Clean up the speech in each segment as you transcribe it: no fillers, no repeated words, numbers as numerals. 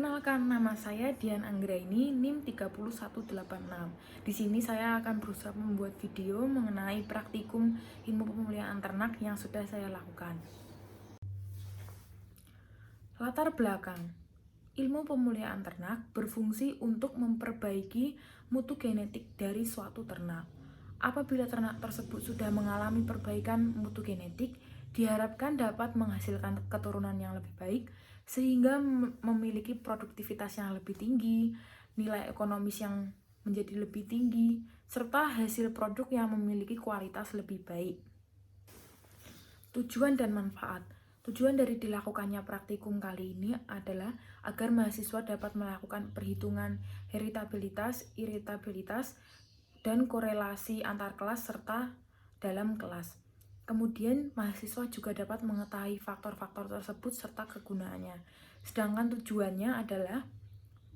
Perkenalkan, nama saya Dian Anggraini, NIM 30186. Di sini saya akan berusaha membuat video mengenai praktikum ilmu pemeliharaan ternak yang sudah saya lakukan. Latar belakang. Ilmu pemeliharaan ternak berfungsi untuk memperbaiki mutu genetik dari suatu ternak. Apabila ternak tersebut sudah mengalami perbaikan mutu genetik, diharapkan dapat menghasilkan keturunan yang lebih baik sehingga memiliki produktivitas yang lebih tinggi, nilai ekonomis yang menjadi lebih tinggi, serta hasil produk yang memiliki kualitas lebih baik. Tujuan dan manfaat. Tujuan dari dilakukannya praktikum kali ini adalah agar mahasiswa dapat melakukan perhitungan heritabilitas, iritabilitas, dan korelasi antar kelas serta dalam kelas. Kemudian mahasiswa juga dapat mengetahui faktor-faktor tersebut serta kegunaannya. Sedangkan tujuannya adalah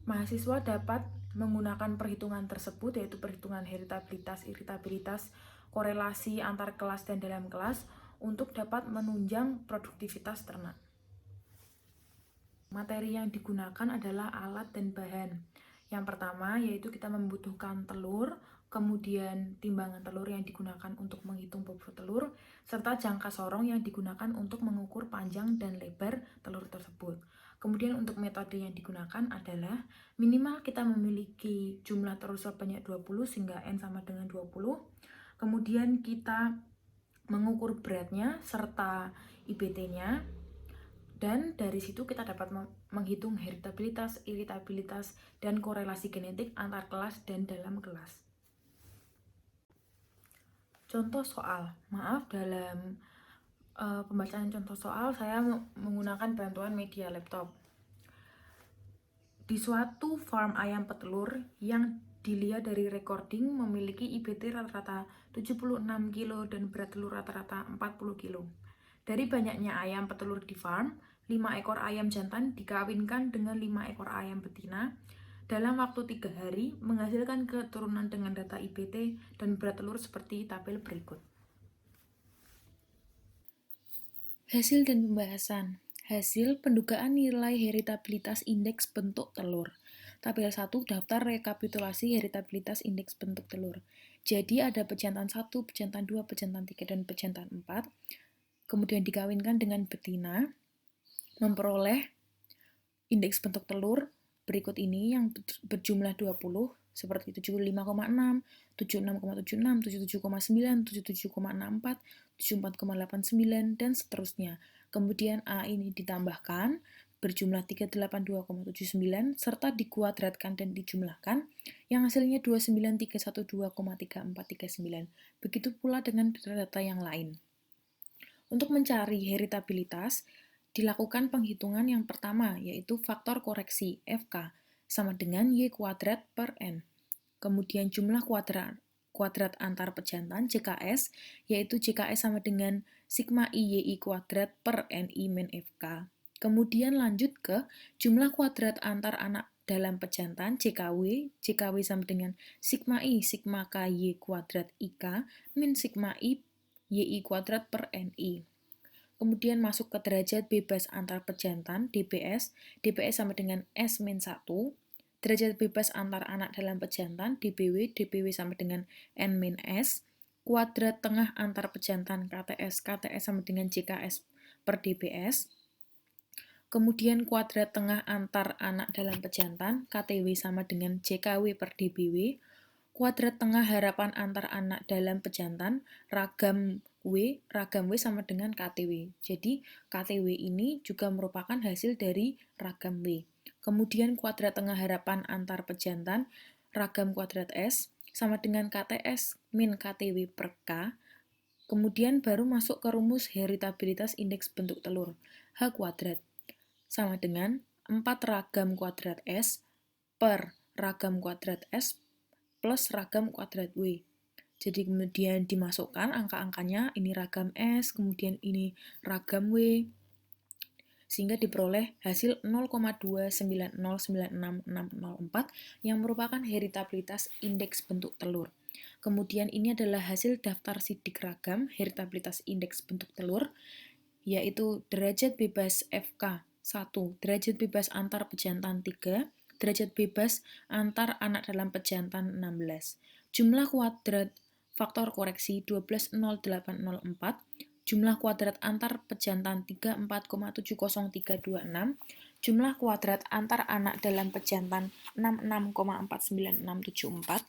mahasiswa dapat menggunakan perhitungan tersebut, yaitu perhitungan heritabilitas, iritabilitas, korelasi antar kelas dan dalam kelas, untuk dapat menunjang produktivitas ternak. Materi yang digunakan adalah alat dan bahan. Yang pertama yaitu kita membutuhkan telur, kemudian timbangan telur yang digunakan untuk menghitung bobot telur, serta jangka sorong yang digunakan untuk mengukur panjang dan lebar telur tersebut. Kemudian untuk metode yang digunakan adalah minimal kita memiliki jumlah telur sebanyak 20 sehingga N sama dengan 20. Kemudian kita mengukur beratnya serta IBT-nya, dan dari situ kita dapat menghitung heritabilitas, iritabilitas, dan korelasi genetik antar kelas dan dalam kelas. Contoh soal, dalam pembacaan contoh soal saya menggunakan bantuan media laptop. Di suatu farm ayam petelur yang dilihat dari recording memiliki IBT rata-rata 76 kilo dan berat telur rata-rata 40 kilo. Dari banyaknya ayam petelur di farm, 5 ekor ayam jantan dikawinkan dengan 5 ekor ayam betina dalam waktu 3 hari, menghasilkan keturunan dengan data IBT dan berat telur seperti tabel berikut. Hasil dan pembahasan. Hasil pendugaan nilai heritabilitas indeks bentuk telur. Tabel 1 daftar rekapitulasi heritabilitas indeks bentuk telur. Jadi ada pejantan 1, pejantan 2, pejantan 3, dan pejantan 4. Kemudian dikawinkan dengan betina, memperoleh indeks bentuk telur berikut ini yang berjumlah 20, seperti 75,6, 76,76, 77,9, 77,64, 74,89, dan seterusnya. Kemudian A ini ditambahkan berjumlah 382,79 serta dikuadratkan dan dijumlahkan yang hasilnya 29312,3439. Begitu pula dengan data yang lain. Untuk mencari heritabilitas, dilakukan penghitungan yang pertama, yaitu faktor koreksi FK sama dengan Y kuadrat per N. Kemudian jumlah kuadrat antar pejantan JKS, yaitu JKS sama dengan sigma I YI kuadrat per NI min FK. Kemudian lanjut ke jumlah kuadrat antar anak dalam pejantan JKW, JKW sama dengan sigma I sigma K Y kuadrat IK min sigma I YI kuadrat per NI. Kemudian masuk ke derajat bebas antar pejantan, DBS. DBS sama dengan S-1. Derajat bebas antar anak dalam pejantan, DBW. DBW sama dengan N-S. Kuadrat tengah antar pejantan, KTS. KTS sama dengan JKS per DBS. Kemudian kuadrat tengah antar anak dalam pejantan, KTW sama dengan JKW per DBW. Kuadrat tengah harapan antar anak dalam pejantan, ragam W sama dengan KTW. Jadi KTW ini juga merupakan hasil dari ragam W. Kemudian kuadrat tengah harapan antar pejantan, ragam kuadrat S sama dengan KTS min KTW per K. Kemudian baru masuk ke rumus heritabilitas indeks bentuk telur, H kuadrat sama dengan 4 ragam kuadrat S per ragam kuadrat S plus ragam kuadrat W. Jadi kemudian dimasukkan angka-angkanya, ini ragam S, kemudian ini ragam W, sehingga diperoleh hasil 0,2909664 yang merupakan heritabilitas indeks bentuk telur. Kemudian ini adalah hasil daftar sidik ragam heritabilitas indeks bentuk telur, yaitu derajat bebas FK 1. Derajat bebas antar pejantan 3. Derajat bebas antar anak dalam pejantan 16. Jumlah kuadrat faktor koreksi 12,0804. Jumlah kuadrat antar pejantan 34,70326. Jumlah kuadrat antar anak dalam pejantan 66,496674.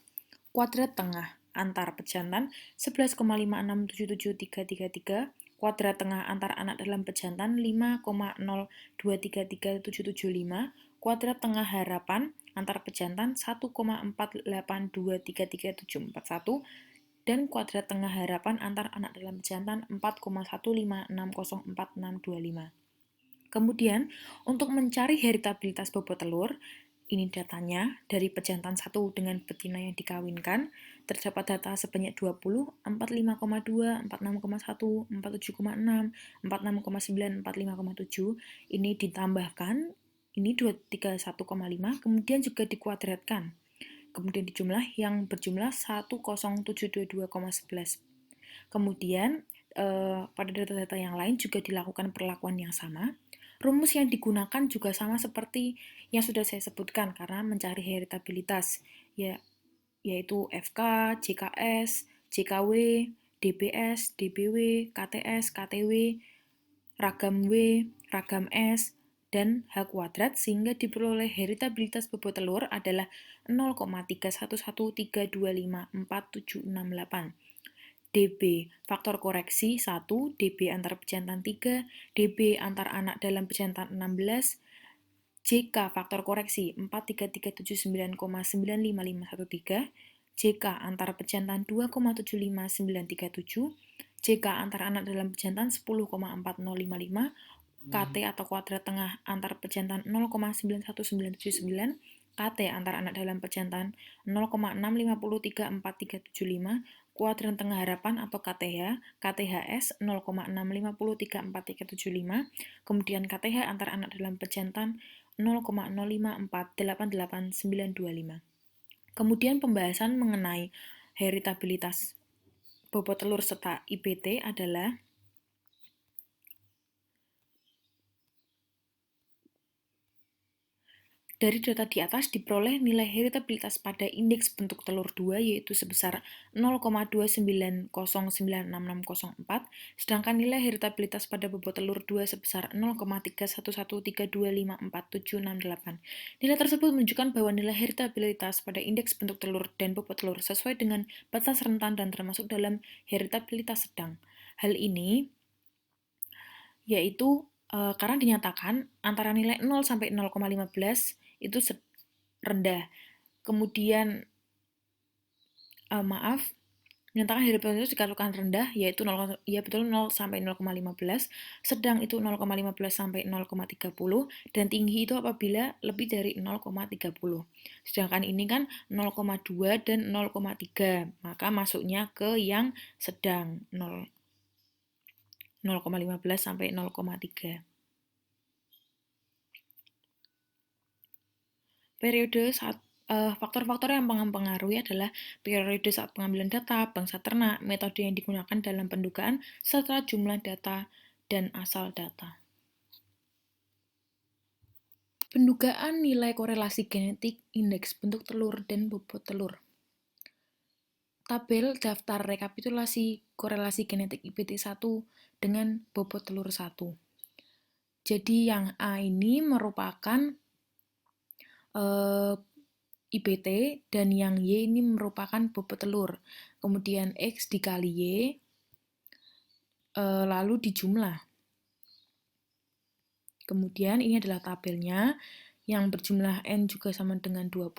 Kuadrat tengah antar pejantan 11,56773333. Kuadrat tengah antar anak dalam pejantan 5,02337775. Kuadrat tengah harapan antar pejantan 1,48233741. Dan kuadrat tengah harapan antar anak dalam pejantan 4,156046625. Kemudian, untuk mencari heritabilitas bobot telur, ini datanya dari pejantan 1 dengan betina yang dikawinkan, terdapat data sebanyak 20, 45,2, 46,1, 47,6, 46,9, 45,7. Ini ditambahkan, ini 231,5, kemudian juga dikuadratkan. Kemudian dijumlah yang berjumlah 1072,11. Kemudian, pada data-data yang lain juga dilakukan perlakuan yang sama. Rumus yang digunakan juga sama seperti yang sudah saya sebutkan karena mencari heritabilitas, yaitu FK, JKS, JKW, DBS, DBW, KTS, KTW, ragam W, ragam S, dan H kuadrat, sehingga diperoleh heritabilitas bobot telur adalah 0,3113254,768. DB faktor koreksi 1, DB antar pejantan 3, DB antar anak dalam pejantan 16, JK faktor koreksi 43379,95513, JK antar pejantan 2,75937, JK antar anak dalam pejantan 10,4055, KT atau kuadrat tengah antar pejantan 0,91979, KT antar anak dalam pejantan 0,6503435, kuadran tengah harapan atau KTH, KTHS 0,6503435, kemudian KTH antar anak dalam pejantan 0,054888925. Kemudian pembahasan mengenai heritabilitas bobot telur serta IPT adalah dari data di atas diperoleh nilai heritabilitas pada indeks bentuk telur 2 yaitu sebesar 0,2909664, sedangkan nilai heritabilitas pada bobot telur 2 sebesar 0,3113254,768. Nilai tersebut menunjukkan bahwa nilai heritabilitas pada indeks bentuk telur dan bobot telur sesuai dengan batas rentan dan termasuk dalam heritabilitas sedang. Hal ini yaitu karena dinyatakan antara nilai 0 sampai 0,15 itu rendah. Kemudian, menyatakan heritabilitas dikatakan rendah, yaitu 0 sampai 0,15, sedang itu 0,15 sampai 0,30, dan tinggi itu apabila lebih dari 0,30. Sedangkan ini kan 0,2 dan 0,3, maka masuknya ke yang sedang, 0,15 sampai 0,3. Periode saat faktor-faktor yang mempengaruhi adalah periode saat pengambilan data, bangsa ternak, metode yang digunakan dalam pendugaan, serta jumlah data dan asal data. Pendugaan nilai korelasi genetik, indeks bentuk telur, dan bobot telur. Tabel daftar rekapitulasi korelasi genetik IPT1 dengan bobot telur 1. Jadi yang A ini merupakan IPT dan yang Y ini merupakan bobot telur. Kemudian X dikali Y, lalu dijumlah. Kemudian ini adalah tabelnya yang berjumlah N juga sama dengan 20.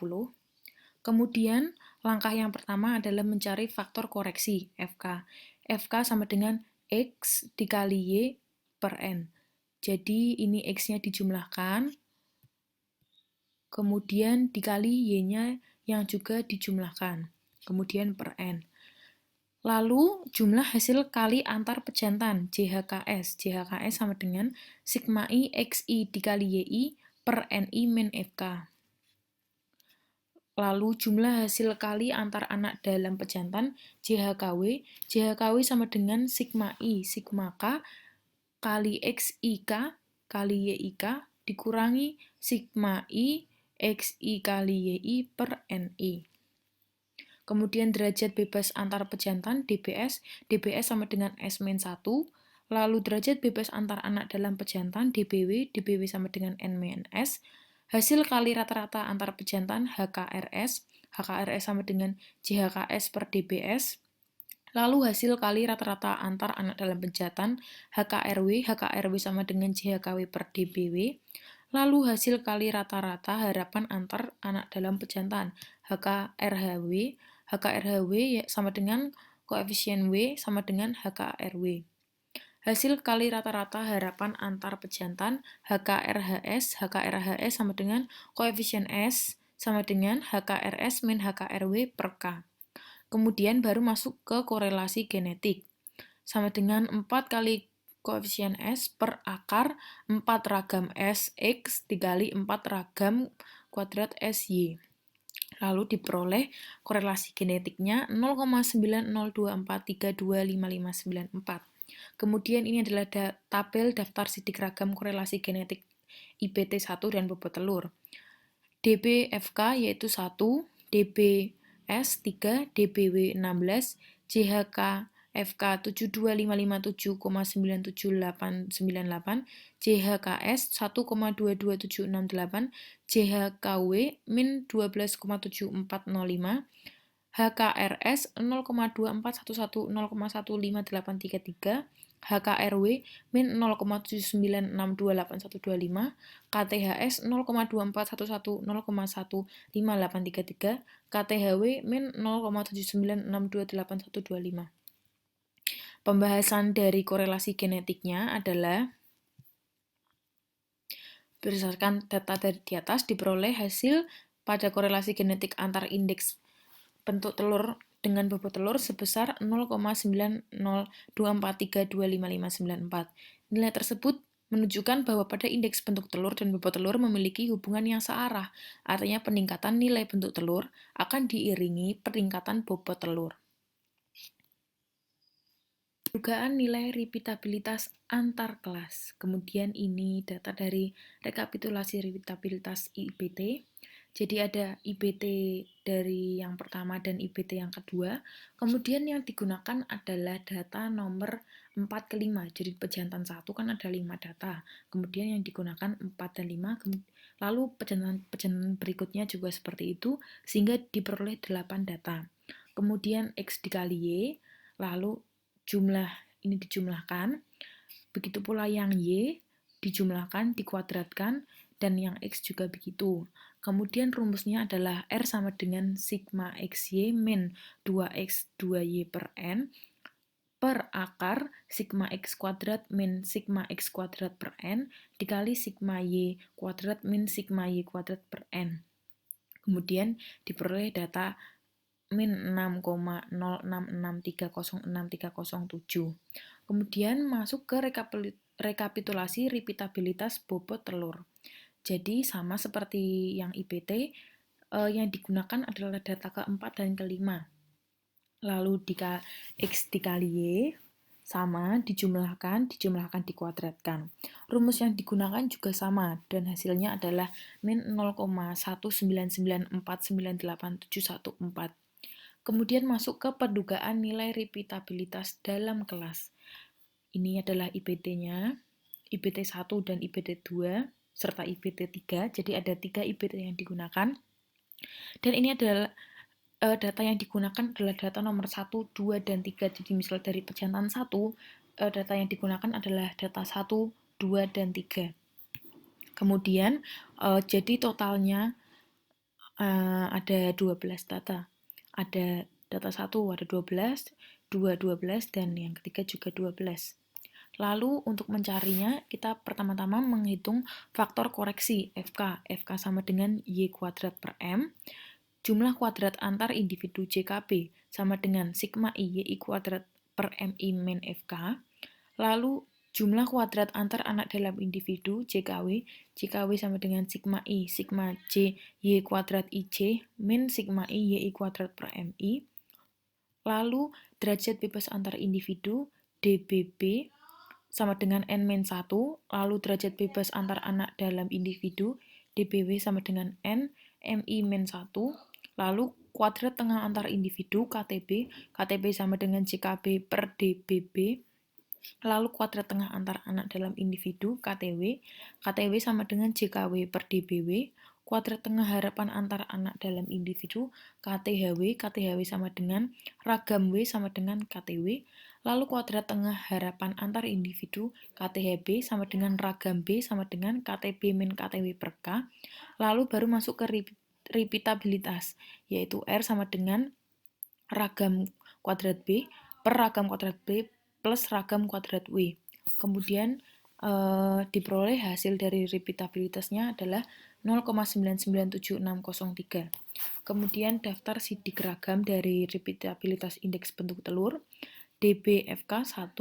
Kemudian langkah yang pertama adalah mencari faktor koreksi FK. FK sama dengan X dikali Y per N. Jadi ini X-nya dijumlahkan, kemudian dikali Y-nya yang juga dijumlahkan, kemudian per N. Lalu jumlah hasil kali antar pejantan, JHKS. JHKS sama dengan sigma I XI dikali YI per NI min FK. Lalu jumlah hasil kali antar anak dalam pejantan, JHKW. JHKW sama dengan sigma I, sigma K, kali XIK, kali YIK dikurangi sigma I X I kali YI per NI. Kemudian derajat bebas antar pejantan DBS sama dengan S-1. Lalu derajat bebas antar anak dalam pejantan DBW sama dengan N-S. Hasil kali rata-rata antar pejantan HKRS sama dengan JHKS per DBS. Lalu hasil kali rata-rata antar anak dalam pejantan HKRW sama dengan JHKW per DBW. Lalu hasil kali rata-rata harapan antar anak dalam pejantan HKRHW sama dengan koefisien W sama dengan HKRW. Hasil kali rata-rata harapan antar pejantan HKRHS sama dengan koefisien S sama dengan HKRS min HKRW per K. Kemudian baru masuk ke korelasi genetik. Sama dengan 4 kali koefisien S per akar 4 ragam SX dikali 4 ragam kuadrat SY. Lalu diperoleh korelasi genetiknya 0,9024325594. Kemudian ini adalah tabel daftar sidik ragam korelasi genetik IPT1 dan bobot telur. DBFK yaitu 1, DBS 3, DBW 16, JHKFK 72557,97898, JHKS 1,22768, JHKW min 12,7405, HKRS 0,2411,0,1533, HKRW min 0,79628125, KTHS 0,2411,0,15833, KTHW min 0,79628125. Pembahasan dari korelasi genetiknya adalah berdasarkan data dari di atas diperoleh hasil pada korelasi genetik antar indeks bentuk telur dengan bobot telur sebesar 0,9024325594. Nilai tersebut menunjukkan bahwa pada indeks bentuk telur dan bobot telur memiliki hubungan yang searah. Artinya peningkatan nilai bentuk telur akan diiringi peningkatan bobot telur. Dugaan nilai repeatabilitas antar kelas. Kemudian ini data dari rekapitulasi repeatabilitas IPT. Jadi ada IPT dari yang pertama dan IPT yang kedua. Kemudian yang digunakan adalah data nomor 4 ke 5. Jadi pejantan 1 kan ada 5 data. Kemudian yang digunakan 4 dan 5. Lalu pejantan berikutnya juga seperti itu, sehingga diperoleh 8 data. Kemudian X dikali Y, lalu jumlah ini dijumlahkan, begitu pula yang Y dijumlahkan, dikuadratkan, dan yang X juga begitu. Kemudian rumusnya adalah R sama dengan sigma XY min 2X 2Y per N per akar sigma X kuadrat min sigma X kuadrat per N dikali sigma Y kuadrat min sigma Y kuadrat per N. Kemudian diperoleh data min 6,066306,307. Kemudian masuk ke rekapitulasi repeatabilitas bobot telur. Jadi sama seperti yang IPT, yang digunakan adalah data keempat dan kelima. Lalu X dikali Y sama, dijumlahkan, dikuadratkan. Rumus yang digunakan juga sama, dan hasilnya adalah min 0,199498714. Kemudian masuk ke perdugaan nilai repeatabilitas dalam kelas. Ini adalah IPT-nya, IPT 1 dan IPT 2, serta IPT 3, jadi ada 3 IPT yang digunakan. Dan ini adalah data yang digunakan adalah data nomor 1, 2, dan 3. Jadi misal dari pejantan 1, data yang digunakan adalah data 1, 2, dan 3. Kemudian jadi totalnya ada 12 data. Ada data 1 ada 12, 2 12, dan yang ketiga juga 12. Lalu untuk mencarinya, kita pertama-tama menghitung faktor koreksi FK. FK sama dengan Y kuadrat per M. Jumlah kuadrat antar individu JKP sama dengan sigma I YI kuadrat per MI min FK. Lalu jumlah kuadrat antar anak dalam individu JKW. JKW sama dengan sigma I J Y kuadrat IJ min sigma I YI kuadrat per MI. Lalu derajat bebas antar individu DBB sama dengan N-1, lalu derajat bebas antar anak dalam individu, DBW sama dengan N, MI-1, lalu kuadrat tengah antar individu, KTB, KTB sama dengan JKB per DBB, lalu kuadrat tengah antar anak dalam individu, KTW, KTW sama dengan JKW per DBW, kuadrat tengah harapan antar anak dalam individu, KTHW, KTHW sama dengan ragam W sama dengan KTW, lalu kuadrat tengah harapan antar individu, KTHB sama dengan ragam B sama dengan KTB min KTW per K, lalu baru masuk ke repeatabilitas, yaitu R sama dengan ragam kuadrat B per ragam kuadrat B plus ragam kuadrat W. Kemudian diperoleh hasil dari repeatabilitasnya adalah 0,997603. Kemudian daftar sidik ragam dari repeatabilitas indeks bentuk telur, DBFK 1,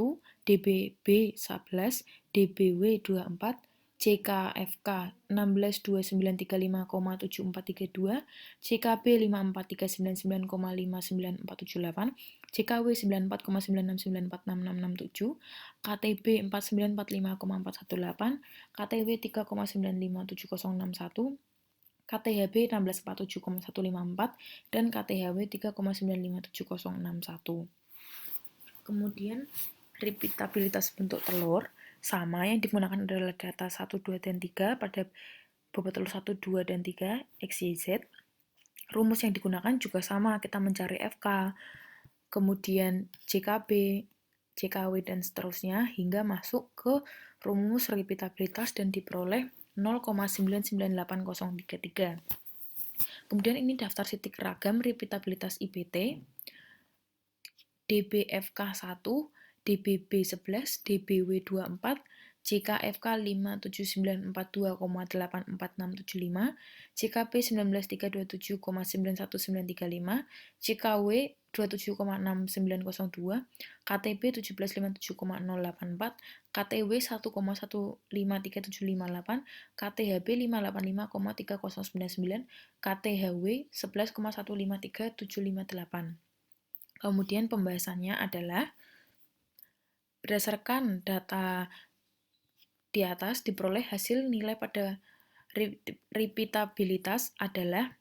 DBB 11, DBW 24, CKFK 162935,7432, CKB 5439959478, CKW 94,96946667, KTB 4945,418, KTW 3,957061, KTHB 1647,154, dan KTHW 3,957061. Kemudian repeatabilitas bentuk telur sama yang digunakan adalah data 1, 2, dan 3 pada bobot telur 1, 2, dan 3 X, Y, Z. Rumus yang digunakan juga sama, kita mencari FK, kemudian JKB, JKW, dan seterusnya hingga masuk ke rumus repeatabilitas dan diperoleh 0,998033. Kemudian ini daftar sidik ragam repeatabilitas IPT, DBFK 1, DBB 11, DBW 24, JKFK 57942,84675, JKP 19327,91935, JKW 27,6902, KTB 1757,084, KTW 1,153758, KTHB 585,3099, KTHW 11,153758. Kemudian pembahasannya adalah berdasarkan data di atas diperoleh hasil nilai pada repeatabilitas adalah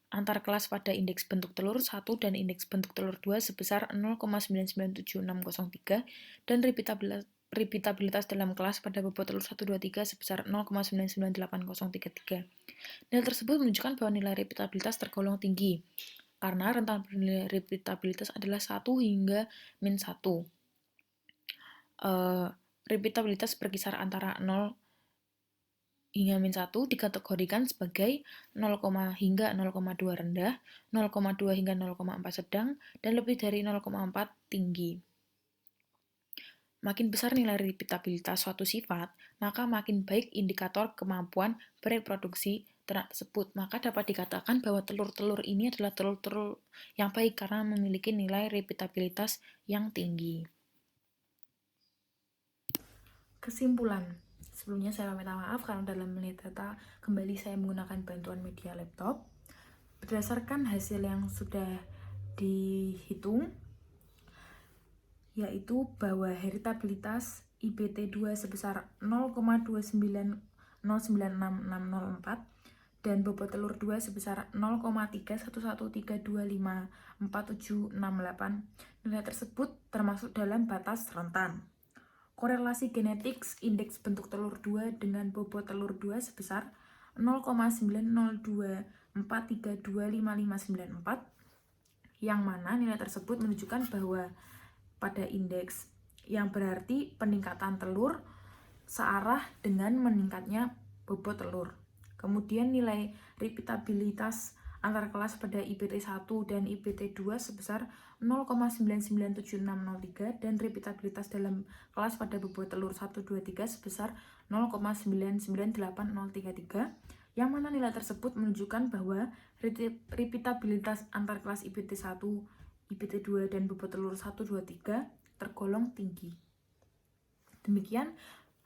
antar kelas pada indeks bentuk telur 1 dan indeks bentuk telur 2 sebesar 0,997603 dan repeatabilitas dalam kelas pada bobot telur 1, 2, 3 sebesar 0,998033. Nilai tersebut menunjukkan bahwa nilai repeatabilitas tergolong tinggi karena rentang nilai repeatabilitas adalah 1 hingga min 1. Repeatabilitas berkisar antara 0 hingga min 1 dikategorikan sebagai 0, hingga 0,2 rendah, 0,2 hingga 0,4 sedang, dan lebih dari 0,4 tinggi. Makin besar nilai repeatabilitas suatu sifat, maka makin baik indikator kemampuan bereproduksi ternak tersebut. Maka dapat dikatakan bahwa telur-telur ini adalah telur-telur yang baik karena memiliki nilai repeatabilitas yang tinggi. Kesimpulan. Sebelumnya saya minta maaf karena dalam melihat data kembali saya menggunakan bantuan media laptop. Berdasarkan hasil yang sudah dihitung, yaitu bahwa heritabilitas IPT2 sebesar 0,2909664 dan bobot telur 2 sebesar 0,31132546768. Nilai tersebut termasuk dalam batas rentan. Korelasi genetik indeks bentuk telur 2 dengan bobot telur 2 sebesar 0,90243255594, yang mana nilai tersebut menunjukkan bahwa pada indeks yang berarti peningkatan telur searah dengan meningkatnya bobot telur. Kemudian nilai repeatabilitas antar kelas pada IPT1 dan IPT2 sebesar 0,997603 dan repeatabilitas dalam kelas pada bobot telur 1, 2, 3 sebesar 0,998033, yang mana nilai tersebut menunjukkan bahwa repeatabilitas antar kelas IPT1, IPT2 dan bobot telur 1, 2, 3 tergolong tinggi. Demikian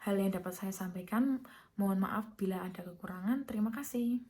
hal yang dapat saya sampaikan. Mohon maaf bila ada kekurangan. Terima kasih.